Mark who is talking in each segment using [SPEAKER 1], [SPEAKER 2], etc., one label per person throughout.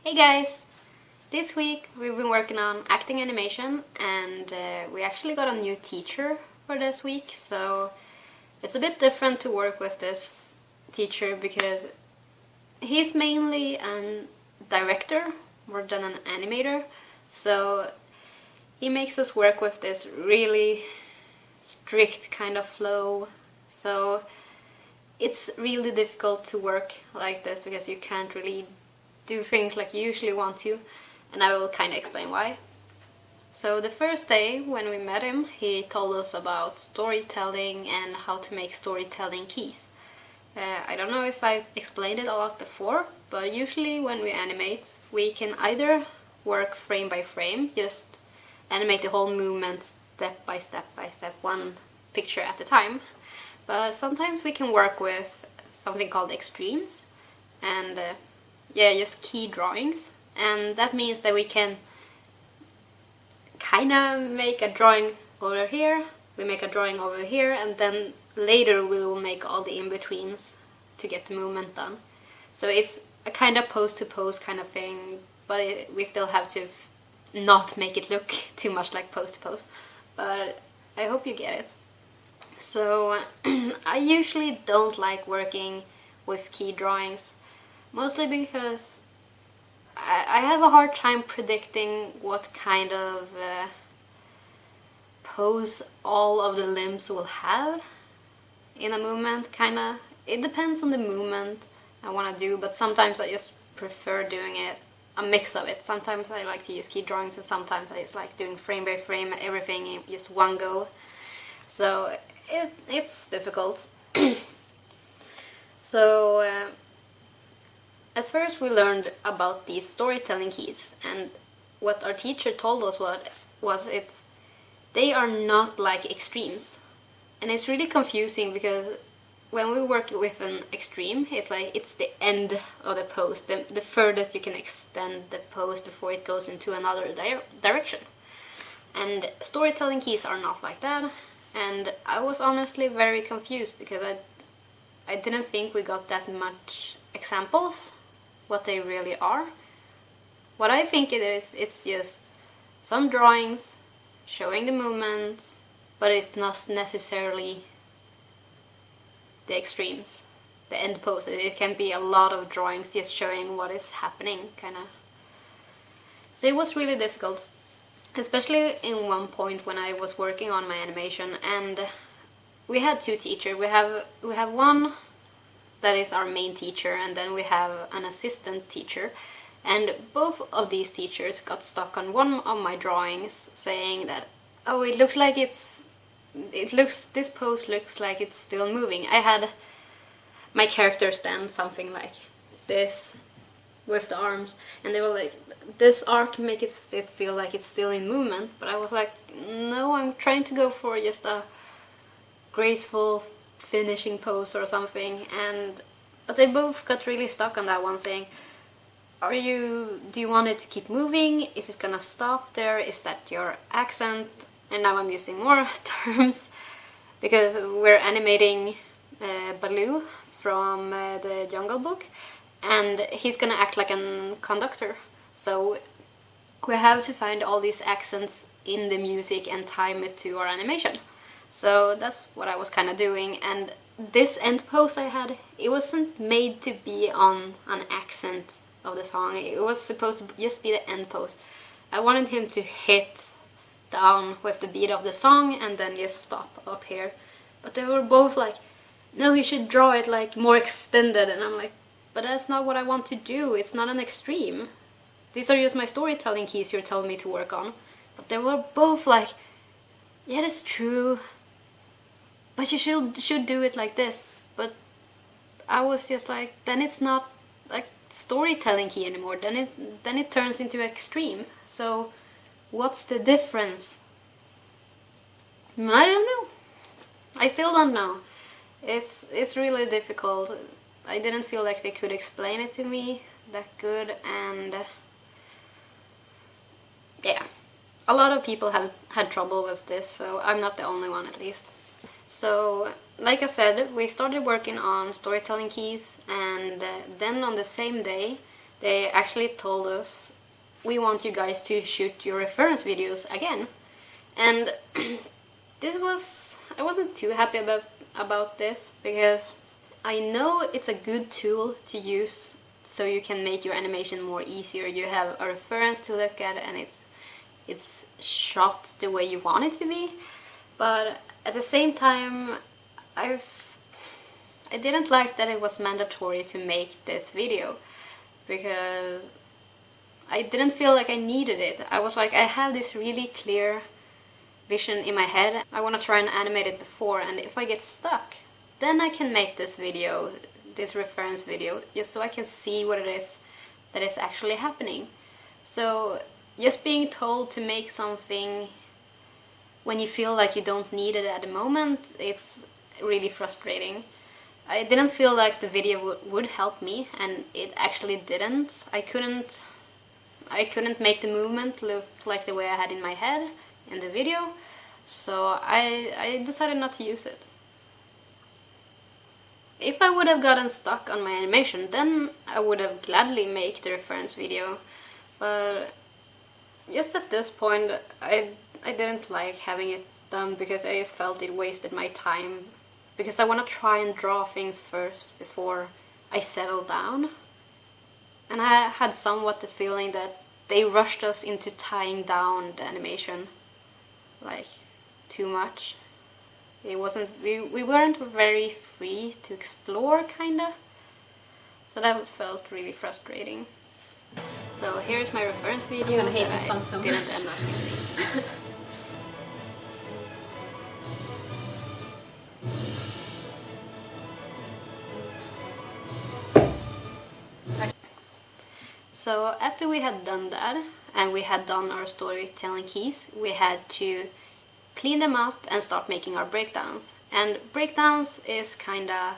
[SPEAKER 1] Hey guys! This week we've been working on acting animation and we actually got a new teacher for this week, so it's a bit different to work with this teacher because he's mainly a director more than an animator, so he makes us work with this really strict kind of flow, so it's really difficult to work like this because you can't really do things like you usually want to, and I will kind of explain why. So the first day when we met him, he told us about storytelling and how to make storytelling keys. I don't know if I've explained it a lot before, but usually when we animate, we can either work frame by frame, just animate the whole movement step by step by step, one picture at a time. But sometimes we can work with something called extremes, and just key drawings, and that means that we can kind of make a drawing over here, we make a drawing over here, and then later we will make all the in-betweens to get the movement done. So it's a kind of pose-to-pose kind of thing, but we still have to not make it look too much like pose-to-pose, but I hope you get it. So I usually don't like working with key drawings, mostly because I have a hard time predicting what kind of pose all of the limbs will have in a movement, kinda. It depends on the movement I want to do, but sometimes I just prefer doing it, a mix of it. Sometimes I like to use key drawings and sometimes I just like doing frame by frame, everything in just one go. So it's difficult. So at first we learned about these storytelling keys, and what our teacher told us was they are not like extremes. And it's really confusing because when we work with an extreme, it's like it's the end of the pose, the furthest you can extend the pose before it goes into another direction. And storytelling keys are not like that, and I was honestly very confused because I didn't think we got that much examples what they really are. What I think it is, it's just some drawings showing the movement, but it's not necessarily the extremes, the end pose. It can be a lot of drawings just showing what is happening, kind of. So it was really difficult, especially in one point when I was working on my animation, and we had two teachers. We have one that is our main teacher, and then we have an assistant teacher, and both of these teachers got stuck on one of my drawings saying that, oh, it looks like this pose looks like it's still moving. I had my character stand something like this with the arms, and they were like, this arc makes it feel like it's still in movement, but I was like, no, I'm trying to go for just a graceful finishing pose or something. But they both got really stuck on that one, saying, do you want it to keep moving? Is it gonna stop there? Is that your accent? And now I'm using more terms because we're animating Baloo from the Jungle Book, and he's gonna act like a conductor, so we have to find all these accents in the music and time it to our animation. So that's what I was kind of doing, and this end pose I had, it wasn't made to be on an accent of the song. It was supposed to just be the end pose. I wanted him to hit down with the beat of the song and then just stop up here. But they were both like, no, you should draw it like more extended, and I'm like, but that's not what I want to do. It's not an extreme. These are just my storytelling keys you're telling me to work on. But they were both like, yeah, that's true, but you should do it like this. But I was just like, then it's not like storytelling key anymore. Then it turns into extreme. So what's the difference? I don't know. I still don't know. It's really difficult. I didn't feel like they could explain it to me that good, and yeah, a lot of people have had trouble with this, so I'm not the only one, at least. So, like I said, we started working on storytelling keys, and then on the same day they actually told us, we want you guys to shoot your reference videos again. And I wasn't too happy about this, because I know it's a good tool to use so you can make your animation more easier. You have a reference to look at and it's shot the way you want it to be. But at the same time, I didn't like that it was mandatory to make this video, because I didn't feel like I needed it. I was like, I have this really clear vision in my head. I want to try and animate it before, and if I get stuck, then I can make this video, this reference video, just so I can see what it is that is actually happening. So just being told to make something when you feel like you don't need it at the moment, it's really frustrating. I didn't feel like the video would help me, and it actually didn't. I couldn't make the movement look like the way I had in my head in the video, so I decided not to use it. If I would have gotten stuck on my animation, then I would have gladly made the reference video, but just at this point I didn't like having it done, because I just felt it wasted my time, because I want to try and draw things first before I settle down. And I had somewhat the feeling that they rushed us into tying down the animation, like, too much. It wasn't, we weren't very free to explore, kinda. So that felt really frustrating. So here's my reference video.
[SPEAKER 2] You're gonna hate this song so much.
[SPEAKER 1] Didn't end up using. So after we had done that, and we had done our storytelling keys, we had to clean them up and start making our breakdowns. And breakdowns is kinda,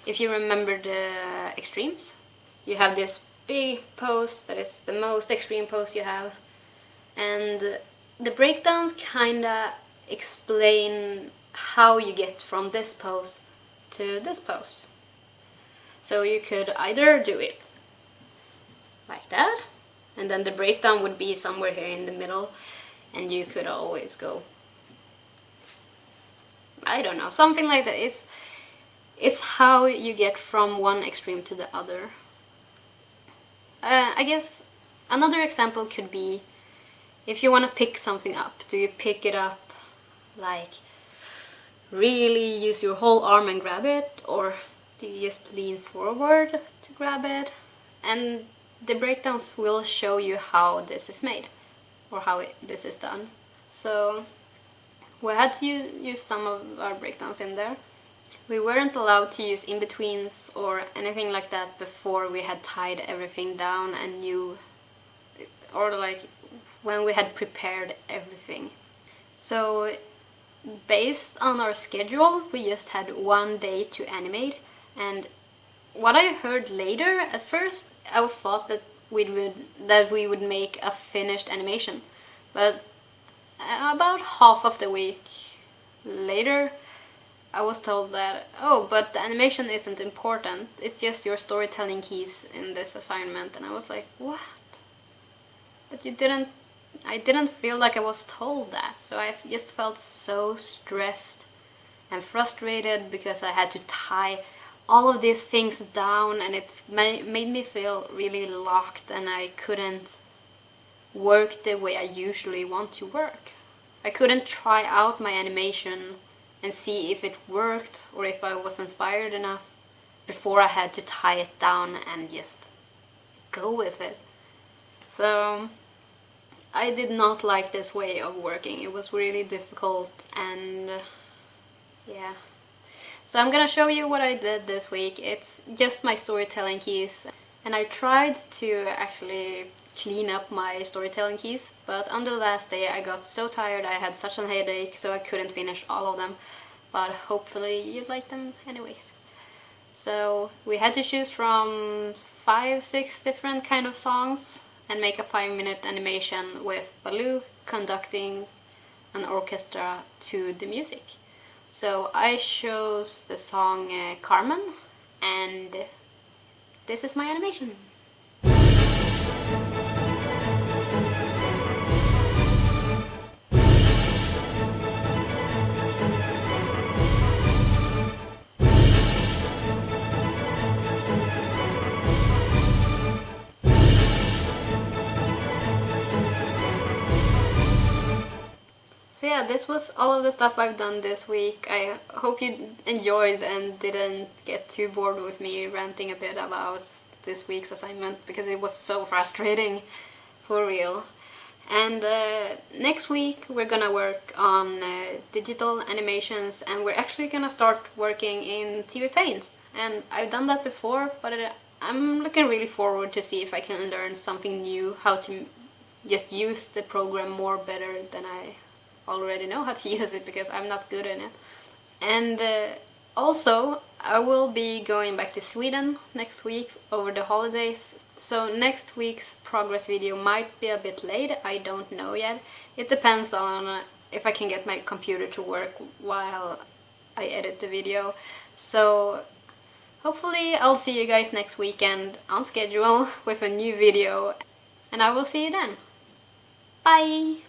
[SPEAKER 1] if you remember the extremes, you have this big pose that is the most extreme pose you have, and the breakdowns kinda explain how you get from this pose to this pose. So you could either do it like that, and then the breakdown would be somewhere here in the middle, and you could always go, I don't know, something like that. It's how you get from one extreme to the other. I guess another example could be, if you want to pick something up, do you pick it up like really use your whole arm and grab it, or do you just lean forward to grab it? And the breakdowns will show you how this is made, or how this is done. So we had to use some of our breakdowns in there. We weren't allowed to use in-betweens or anything like that before we had tied everything down and knew, or like when we had prepared everything. So based on our schedule, we just had one day to animate, and what I heard later, at first I thought that we would make a finished animation, but about half of the week later I was told that, oh, but the animation isn't important, it's just your storytelling keys in this assignment. And I was like, what? But I didn't feel like I was told that, so I just felt so stressed and frustrated because I had to tie all of these things down, and it made me feel really locked, and I couldn't work the way I usually want to work. I couldn't try out my animation and see if it worked or if I was inspired enough before I had to tie it down and just go with it. So I did not like this way of working. It was really difficult, and yeah. So I'm gonna show you what I did this week. It's just my storytelling keys, and I tried to actually clean up my storytelling keys, but on the last day I got so tired, I had such a headache, so I couldn't finish all of them, but hopefully you like them anyways. So we had to choose from 5-6 different kind of songs and make a 5-minute animation with Baloo conducting an orchestra to the music. So I chose the song Carmen, and this is my animation. So yeah, this was all of the stuff I've done this week. I hope you enjoyed and didn't get too bored with me ranting a bit about this week's assignment, because it was so frustrating, for real. And next week we're gonna work on digital animations, and we're actually gonna start working in TV Paints. And I've done that before, but I'm looking really forward to see if I can learn something new, how to just use the program more better than I already know how to use it, because I'm not good in it. And also, I will be going back to Sweden next week over the holidays, so next week's progress video might be a bit late, I don't know yet. It depends on if I can get my computer to work while I edit the video. So hopefully I'll see you guys next weekend on schedule with a new video, and I will see you then. Bye!